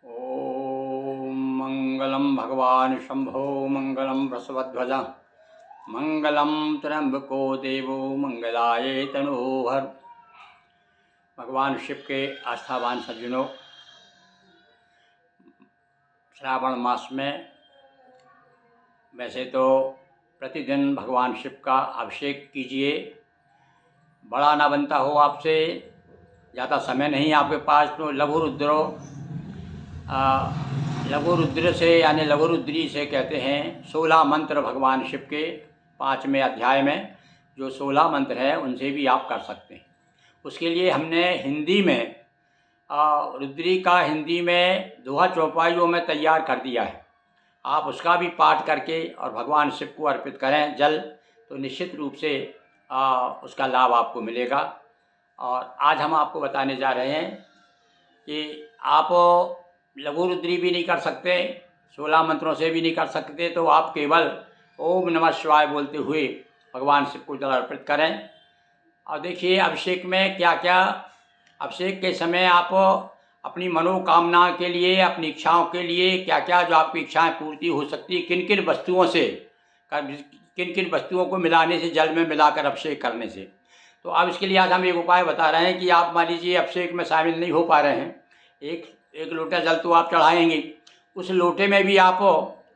ओम मंगलम भगवान शंभो मंगलम वृषभध्वज मंगलम त्र्यंबको देवो मंगलाय तनोहर। भगवान शिव के आस्थावान सज्जनों, श्रावण मास में वैसे तो प्रतिदिन भगवान शिव का अभिषेक कीजिए। बड़ा ना बनता हो आपसे, ज़्यादा समय नहीं आपके पास, तो लघु रुद्रो लघु रुद्र से यानी लघु रुद्री से कहते हैं 16 मंत्र भगवान शिव के 5वें अध्याय में जो 16 मंत्र है उनसे भी आप कर सकते हैं। उसके लिए हमने हिंदी में रुद्री का हिंदी में दोहा चौपाइयों में तैयार कर दिया है। आप उसका भी पाठ करके और भगवान शिव को अर्पित करें जल, तो निश्चित रूप से उसका लाभ आपको मिलेगा। और आज हम आपको बताने जा रहे हैं कि आप लघु रुद्री भी नहीं कर सकते, 16 मंत्रों से भी नहीं कर सकते, तो आप केवल ओम नमः शिवाय बोलते हुए भगवान शिव को जल अर्पित करें। और देखिए अभिषेक में क्या क्या, अभिषेक के समय आप अपनी मनोकामना के लिए, अपनी इच्छाओं के लिए क्या क्या जो आपकी इच्छाएं पूर्ति हो सकती है, किन किन वस्तुओं से, किन किन वस्तुओं को मिलाने से, जल में मिलाकर अभिषेक करने से। तो अब इसके लिए आज हम एक उपाय बता रहे हैं कि आप मान लीजिए अभिषेक में शामिल नहीं हो पा रहे हैं, एक लोटा जल तो आप चढ़ाएंगे, उस लोटे में भी आप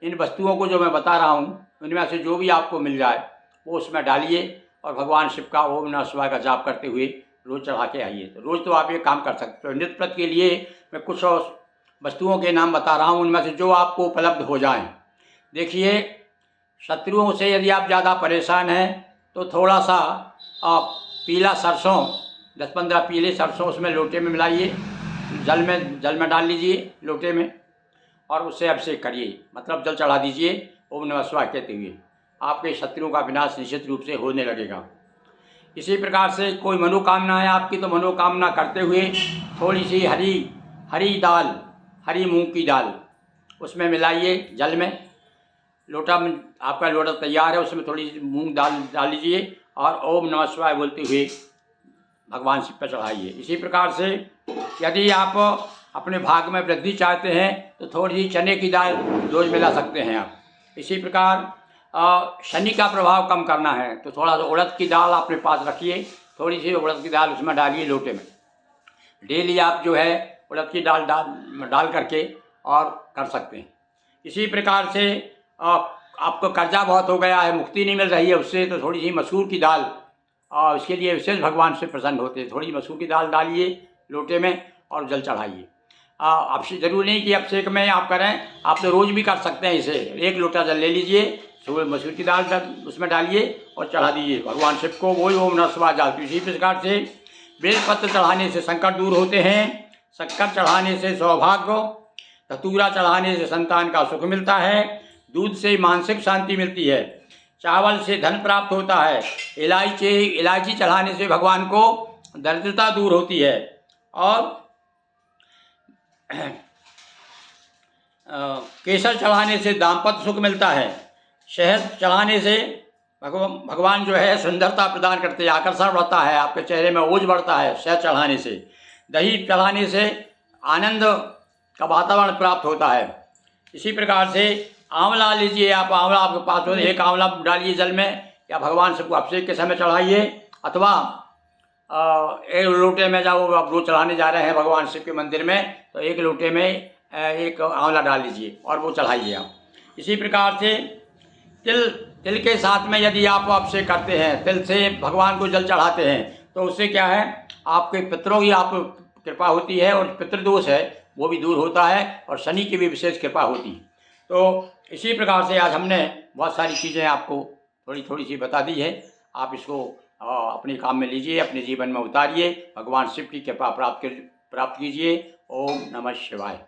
इन वस्तुओं को जो मैं बता रहा हूँ उनमें से जो भी आपको मिल जाए वो उसमें डालिए और भगवान शिव का ओम नमः शिवाय का जाप करते हुए रोज़ चढ़ा के आइए। तो रोज़ तो आप ये काम कर सकते हो। नित्य प्रत के लिए मैं कुछ वस्तुओं के नाम बता रहा हूँ, उनमें से जो आपको उपलब्ध हो जाएं। देखिए, शत्रुओं से यदि आप ज़्यादा परेशान हैं तो थोड़ा सा आप पीला सरसों, 10-15 पीले सरसों उसमें लोटे में मिलाइए, जल में डाल लीजिए लोटे में और उससे अभिषेक करिए, मतलब जल चढ़ा दीजिए ओम नमः शिवाय कहते हुए। आपके शत्रुओं का विनाश निश्चित रूप से होने लगेगा। इसी प्रकार से कोई मनोकामना है आपकी, तो मनोकामना करते हुए थोड़ी सी हरी दाल, हरी मूंग की दाल उसमें मिलाइए जल में। लोटा में आपका लोटा तैयार है, उसमें थोड़ी सी मूंग दाल डाल लीजिए और ओम नमः शिवाय बोलते हुए भगवान शिव पर चढ़ाइए। इसी प्रकार से यदि आप अपने भाग में वृद्धि चाहते हैं तो थोड़ी सी चने की दाल रोज़ मिला सकते हैं आप। इसी प्रकार शनि का प्रभाव कम करना है तो थोड़ा सा उड़द की दाल अपने पास रखिए, थोड़ी सी उड़द की दाल उसमें डालिए लोटे में। डेली आप जो है उड़द की दाल डाल करके और कर सकते हैं। इसी प्रकार से आपको कर्जा बहुत हो गया है, मुक्ति नहीं मिल रही है उससे, तो थोड़ी सी मसूर की दाल, इसके लिए विशेष भगवान से प्रसन्न होते हैं। थोड़ी मसूर की दाल डालिए लोटे में और जल चढ़ाइए। अब जरूरी नहीं कि अभिषेक में आप करें, आप तो रोज़ भी कर सकते हैं इसे। एक लोटा जल ले लीजिए, सुबह मसूर की दाल उसमें डालिए और चढ़ा दीजिए भगवान शिव को, वही ओम नमः शिवाय जाप। इसी प्रकार से बेलपत्र चढ़ाने से संकट दूर होते हैं, शक्कर चढ़ाने से सौभाग्य, धतूरा चढ़ाने से संतान का सुख मिलता है, दूध से मानसिक शांति मिलती है, चावल से धन प्राप्त होता है, इलायची चढ़ाने से भगवान को दरिद्रता दूर होती है, और केसर चढ़ाने से दाम्पत्य सुख मिलता है, शहद चढ़ाने से भगवान जो है सुंदरता प्रदान करते हैं, आकर्षण बढ़ता है, आपके चेहरे में ओज बढ़ता है शहद चढ़ाने से। दही चढ़ाने से आनंद का वातावरण प्राप्त होता है। इसी प्रकार से आंवला लीजिए आप, आंवला आपके पास हो, एक आंवला डालिए जल में या भगवान शिव को अभिषेक के समय चढ़ाइए, अथवा एक लोटे में जाओ, आप रोज चढ़ाने जा रहे हैं भगवान शिव के मंदिर में तो एक लोटे में एक आंवला डाल लीजिए और वो चढ़ाइए आप। इसी प्रकार से तिल के साथ में यदि आप अभिषेक करते हैं, तिल से भगवान को जल चढ़ाते हैं, तो उससे क्या है, आपके पितरों की आप कृपा होती है और पितृदोष है वो भी दूर होता है और शनि की भी विशेष कृपा होती है। तो इसी प्रकार से आज हमने बहुत सारी चीज़ें आपको थोड़ी सी बता दी है। आप इसको अपने काम में लीजिए, अपने जीवन में उतारिए, भगवान शिव की कृपा प्राप्त कीजिए। ओम नमः शिवाय।